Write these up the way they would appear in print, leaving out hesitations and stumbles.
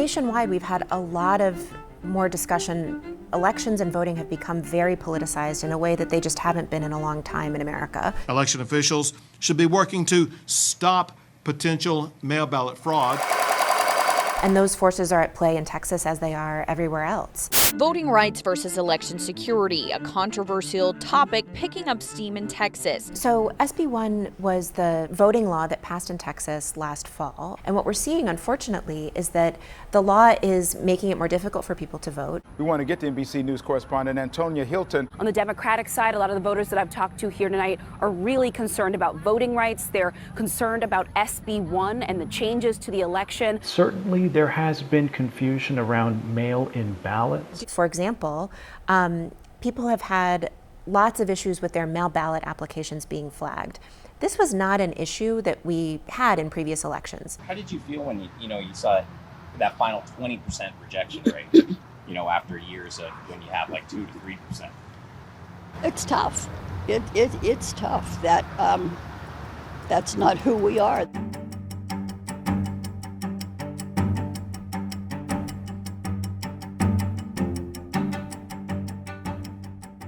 nationwide, we've had a lot of more discussion. Elections and voting have become very politicized in a way that they just haven't been in a long time in America. Election officials should be working to stop potential mail ballot fraud. And those forces are at play in Texas as they are everywhere else. Voting rights versus election security, a controversial topic picking up steam in Texas. So SB 1 was the voting law that passed in Texas last fall. And what we're seeing, unfortunately, is that the law is making it more difficult for people to vote. We want to get to NBC News correspondent Antonia Hilton. On the Democratic side, a lot of the voters that I've talked to here tonight are really concerned about voting rights. They're concerned about SB 1 and the changes to the election. Certainly there has been confusion around mail-in ballots. For example, people have had lots of issues with their mail ballot applications being flagged. This was not an issue that we had in previous elections. How did you feel when you saw that final 20% rejection rate? After years of when you have like 2 to 3%. It's tough. It's tough. That's not who we are.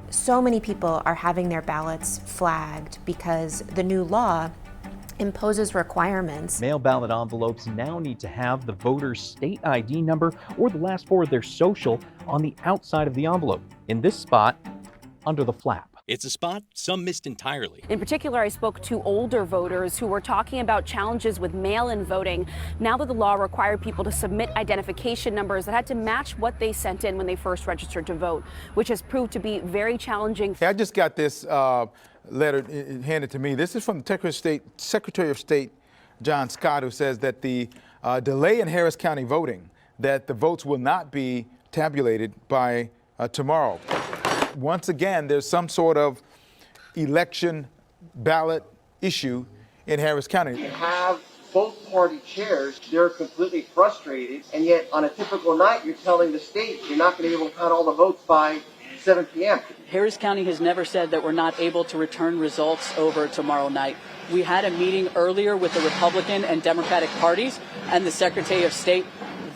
So many people are having their ballots flagged because the new law imposes requirements. Mail ballot envelopes now need to have the voter's state ID number or the last four of their social on the outside of the envelope. In this spot, under the flap. It's a spot some missed entirely. In particular, I spoke to older voters who were talking about challenges with mail-in voting now that the law required people to submit identification numbers that had to match what they sent in when they first registered to vote, which has proved to be very challenging. Hey, I just got this letter handed to me. This is from the Secretary of State John Scott, who says that the delay in Harris County voting, that the votes will not be tabulated by tomorrow. Once again, there's some sort of election ballot issue in Harris County. You have both party chairs, they're completely frustrated, and yet on a typical night, you're telling the state you're not going to be able to count all the votes by 7 p.m. Harris County has never said that we're not able to return results over tomorrow night. We had a meeting earlier with the Republican and Democratic parties and the Secretary of State.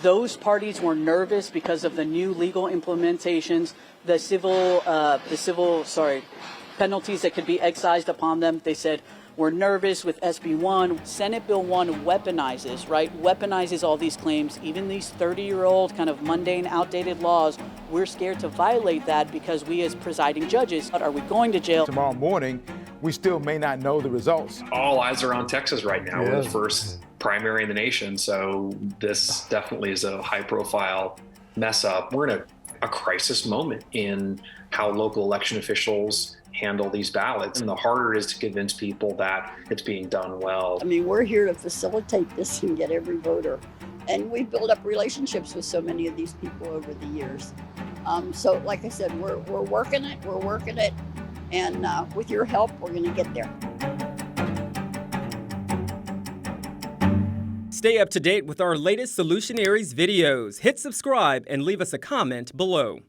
Those parties were nervous because of the new legal implementations, the civil penalties that could be excised upon them. They said, we're nervous with SB 1. Senate Bill 1 weaponizes all these claims, even these 30-year-old kind of mundane, outdated laws. We're scared to violate that because we as presiding judges, are we going to jail? Tomorrow morning, we still may not know the results. All eyes are on Texas right now. We're the first primary in the nation, so this definitely is a high-profile mess up. We're in a crisis moment in how local election officials handle these ballots, and the harder it is to convince people that it's being done well. I mean, we're here to facilitate this and get every voter, and we've built up relationships with so many of these people over the years. So like I said, we're working it, and with your help, we're going to get there. Stay up to date with our latest Solutionaries videos. Hit subscribe and leave us a comment below.